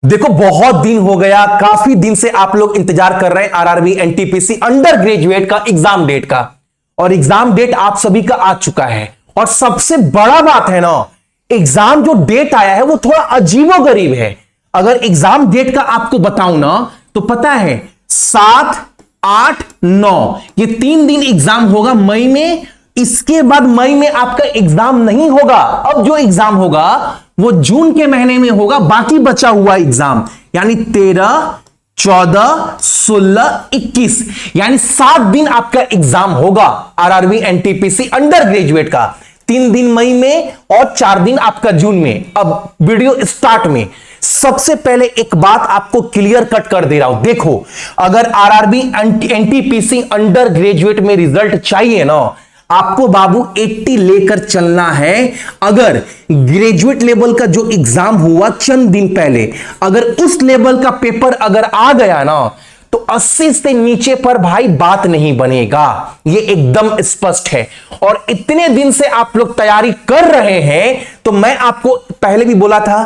देखो बहुत दिन हो गया, काफी दिन से आप लोग इंतजार कर रहे हैं आरआरबी एनटीपीसी अंडर ग्रेजुएट का एग्जाम डेट का। और एग्जाम डेट आप सभी का आ चुका है। और सबसे बड़ा बात है ना, एग्जाम जो डेट आया है वो थोड़ा अजीबोगरीब है। अगर एग्जाम डेट का आपको बताऊं ना तो पता है 7, 8, 9 ये 3 दिन एग्जाम होगा मई में। इसके बाद मई में आपका एग्जाम नहीं होगा। अब जो एग्जाम होगा वो जून के महीने में होगा। बाकी बचा हुआ एग्जाम यानी 13, 14, 16, 21 यानी 7 दिन आपका एग्जाम होगा आरआरबी एनटीपीसी अंडर ग्रेजुएट का। 3 दिन मई में और 4 दिन आपका जून में। अब वीडियो स्टार्ट में सबसे पहले एक बात आपको क्लियर कट कर दे रहा हूं। देखो, अगर आरआरबी एनटीपीसी अंडर ग्रेजुएट में रिजल्ट चाहिए ना, आपको बाबू 80 लेकर चलना है। अगर ग्रेजुएट लेवल का जो एग्जाम हुआ चंद दिन पहले, अगर उस लेवल का पेपर अगर आ गया ना तो 80 से नीचे पर भाई बात नहीं बनेगा। ये एकदम स्पष्ट है। और इतने दिन से आप लोग तैयारी कर रहे हैं तो मैं आपको पहले भी बोला था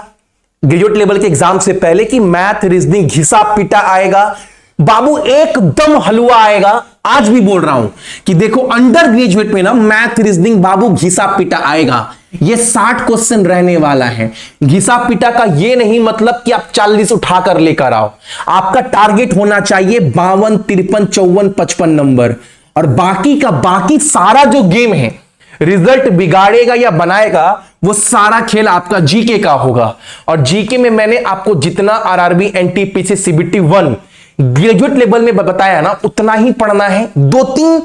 ग्रेजुएट लेवल के एग्जाम से पहले कि मैथ रीजनिंग घिसा पिटा आएगा बाबू, एकदम हलवा आएगा। आज भी बोल रहा हूं कि देखो अंडर ग्रेजुएट में ना मैथ रीजनिंग बाबू घिसा पिटा आएगा। ये 60 क्वेश्चन रहने वाला है। घिसा पिटा का ये नहीं मतलब कि आप 40 उठाकर लेकर आओ। आपका टारगेट होना चाहिए 52, 53, 54, 55 नंबर। और बाकी का बाकी सारा जो गेम है, रिजल्ट बिगाड़ेगा या बनाएगा, वो सारा खेल आपका जीके का होगा। और जीके में मैंने आपको जितना RRB NTPC CBT 1 graduate level में बताया ना उतना ही पढ़ना है। 2-3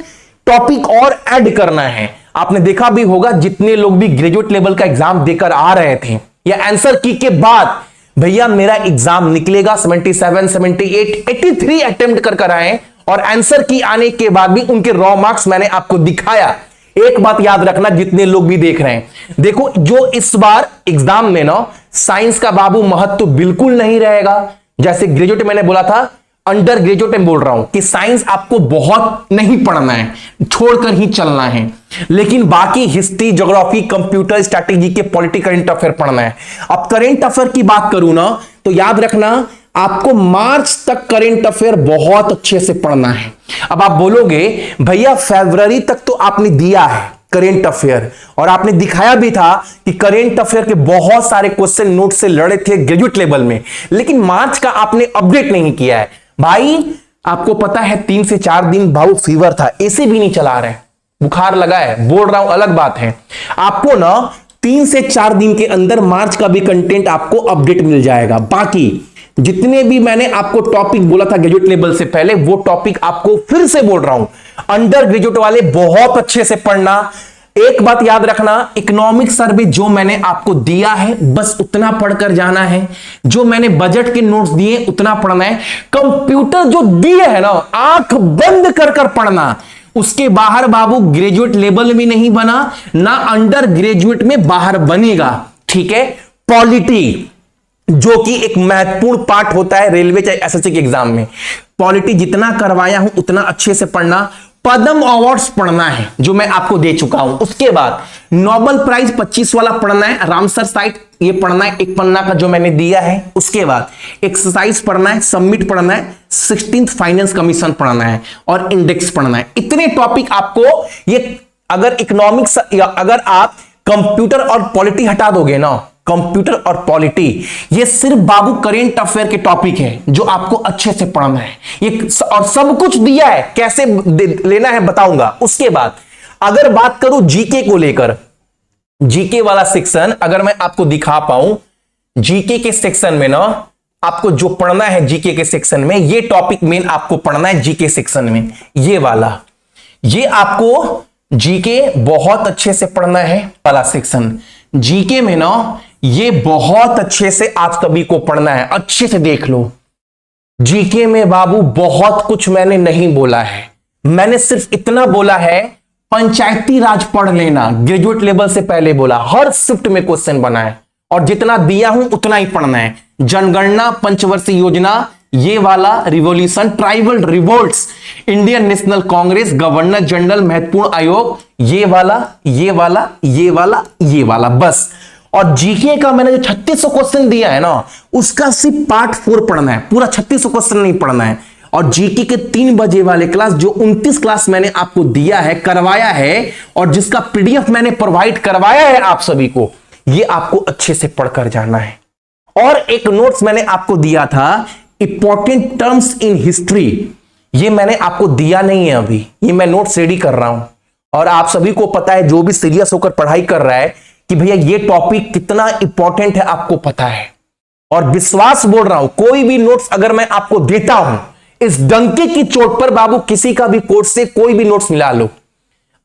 टॉपिक और ऐड करना है। आपने देखा भी होगा जितने लोग भी ग्रेजुएट लेवल का एग्जाम देकर आ रहे थे या आंसर की के बाद भैया मेरा एग्जाम निकलेगा 77, 78, 83 अटेम्प्ट कर आए और आंसर की आने के बाद भी उनके रॉ मार्क्स मैंने आपको दिखाया। एक बात याद रखना जितने लोग भी देख रहे हैं, देखो जो इस बार एग्जाम में ना साइंस का बाबू महत्व बिल्कुल नहीं रहेगा। जैसे ग्रेजुएट मैंने बोला था, अंडर ग्रेजुएट में बोल रहा हूं कि साइंस आपको बहुत नहीं पढ़ना है, छोड़कर ही चलना है। लेकिन बाकी हिस्ट्री, ज्योग्राफी, कंप्यूटर, स्ट्रैटेजी के पॉलिटी, करंट अफेयर पढ़ना है। अब करंट अफेयर की बात करूं ना तो याद रखना आपको मार्च तक करंट अफेयर बहुत अच्छे से पढ़ना है। अब आप बोलोगे भैया फरवरी तक तो आपने दिया है करेंट अफेयर और आपने दिखाया भी था कि करेंट अफेयर के बहुत सारे क्वेश्चन नोट से लड़े थे ग्रेजुएट लेवल में, लेकिन मार्च का आपने अपडेट नहीं किया है। भाई आपको पता है 3 से 4 दिन भाऊ फीवर था, एसी भी नहीं चला रहे, बुखार लगा है, बोल रहा हूं अलग बात है। आपको ना 3 से 4 दिन के अंदर मार्च का भी कंटेंट आपको अपडेट मिल जाएगा। बाकी जितने भी मैंने आपको टॉपिक बोला था ग्रेजुएट लेवल से पहले, वो टॉपिक आपको फिर से बोल रहा हूं। अंडर ग्रेजुएट वाले बहुत अच्छे से पढ़ना। एक बात याद रखना, इकोनॉमिक सर्वे जो मैंने आपको दिया है बस उतना पढ़कर जाना है। जो मैंने बजट के नोट्स दिए उतना पढ़ना है। कंप्यूटर जो दिए है ना आंख बंद कर कर पढ़ना। उसके बाहर बाबू ग्रेजुएट लेवल में नहीं बना, ना अंडर ग्रेजुएट में बाहर बनेगा। ठीक है। पॉलिटी जो कि एक महत्वपूर्ण पार्ट होता है रेलवे चाहे एसएससी के एग्जाम में, पॉलिटी जितना करवाया हूं उतना अच्छे से पढ़ना। पद्म अवार्ड्स पढ़ना है जो मैं आपको दे चुका हूं। उसके बाद नोबेल प्राइज 25 वाला पढ़ना है, रामसर साइट ये पढ़ना है, एक पन्ना का जो मैंने दिया है। उसके बाद एक्सरसाइज पढ़ना है, सबमिट पढ़ना है, 16th फाइनेंस कमीशन पढ़ना है और इंडेक्स पढ़ना है। इतने टॉपिक आपको ये, अगर इकोनॉमिक्स या अगर आप कंप्यूटर और पॉलिटी हटा दोगे ना, कंप्यूटर और पॉलिटी ये सिर्फ बाबू करेंट अफेयर के टॉपिक है जो आपको अच्छे से पढ़ना है। ये और सब कुछ दिया है, कैसे लेना है बताऊंगा। उसके बाद अगर बात करूं जीके को लेकर, जीके वाला सेक्शन अगर मैं आपको दिखा पाऊं, जीके के सेक्शन में ना आपको जो पढ़ना है जीके के सेक्शन में, ये टॉपिक मेन आपको पढ़ना है जीके सेक्शन में। ये वाला, ये आपको जीके बहुत अच्छे से पढ़ना है वाला सेक्शन। जीके में ना ये बहुत अच्छे से आप सभी को पढ़ना है, अच्छे से देख लो। जीके में बाबू बहुत कुछ मैंने नहीं बोला है, मैंने सिर्फ इतना बोला है पंचायती राज पढ़ लेना। ग्रेजुएट लेवल से पहले बोला, हर शिफ्ट में क्वेश्चन बना है और जितना दिया हूं उतना ही पढ़ना है। जनगणना, पंचवर्षीय योजना, ये वाला, revolution, tribal revolts, Indian national Congress, governor general, महत्वपूर्ण आयोग, ये वाला, ये वाला, ये वाला, ये वाला, बस। और जीके का मैंने जो 3600 क्वेश्चन दिया है ना, उसका सिर्फ पार्ट 4 पढ़ना है, पूरा 3600 क्वेश्चन नहीं पढ़ना है। और जीके के 3 बजे वाले क्लास, जो 29 क्लास मैंने आपको दिया है, करवाया है, और जिसका पीडीएफ मैंने प्रोवाइड करवाया है आप सभी को, ये आपको अच्छे से पढ़कर जाना है। और एक नोट्स मैंने आपको दिया था, इंपॉर्टेंट टर्म्स इन हिस्ट्री, ये मैंने आपको दिया नहीं है अभी, ये मैं नोट्स रेडी कर रहा हूं। और आप सभी को पता है, जो भी सीरियस होकर पढ़ाई कर रहा है, कि भैया ये टॉपिक कितना इंपॉर्टेंट है आपको पता है। और विश्वास बोल रहा हूं, कोई भी नोट्स अगर मैं आपको देता हूं, इस डंके की चोट पर बाबू किसी का भी कोर्स से कोई भी नोट्स मिला लो,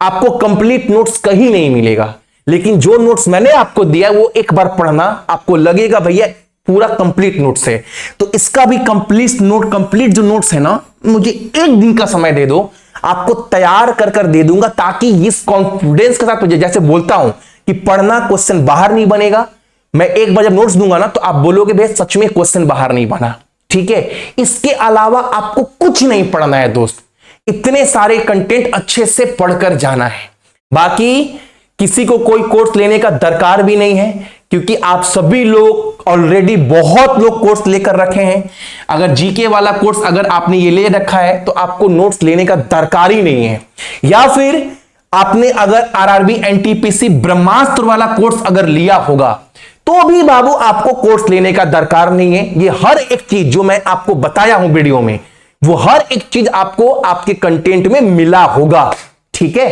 आपको कंप्लीट नोट्स कहीं नहीं मिलेगा। लेकिन जो नोट्स मैंने आपको दिया वो एक बार पढ़ना, आपको लगेगा भैया पूरा कंप्लीट नोट्स है। तो इसका भी कंप्लीट जो नोट्स है ना, मुझे 1 दिन का समय दे दो, आपको तैयार कर दे दूंगा, ताकि इस कॉन्फिडेंस के साथ मुझे जैसे बोलता हूं कि पढ़ना, क्वेश्चन बाहर नहीं बनेगा। मैं एक बार जब नोट्स दूंगा ना, तो आप बोलोगे भैया सच में क्वेश्चन बाहर नहीं बना। ठीक है, इसके अलावा आपको कुछ नहीं पढ़ना है दोस्त, इतने सारे कंटेंट अच्छे से पढ़कर जाना है। बाकी किसी को कोई कोर्स लेने का दरकार भी नहीं है, क्योंकि आप सभी लोग ऑलरेडी बहुत लोग कोर्स लेकर रखे हैं। अगर जीके वाला कोर्स अगर आपने ये ले रखा है, तो आपको नोट्स लेने का दरकार ही नहीं है। या फिर आपने अगर आरआरबी एनटीपीसी ब्रह्मास्त्र वाला कोर्स अगर लिया होगा, तो भी बाबू आपको कोर्स लेने का दरकार नहीं है। ये हर एक चीज जो मैं आपको बताया हूं वीडियो में, वो हर एक चीज आपको आपके कंटेंट में मिला होगा। ठीक है।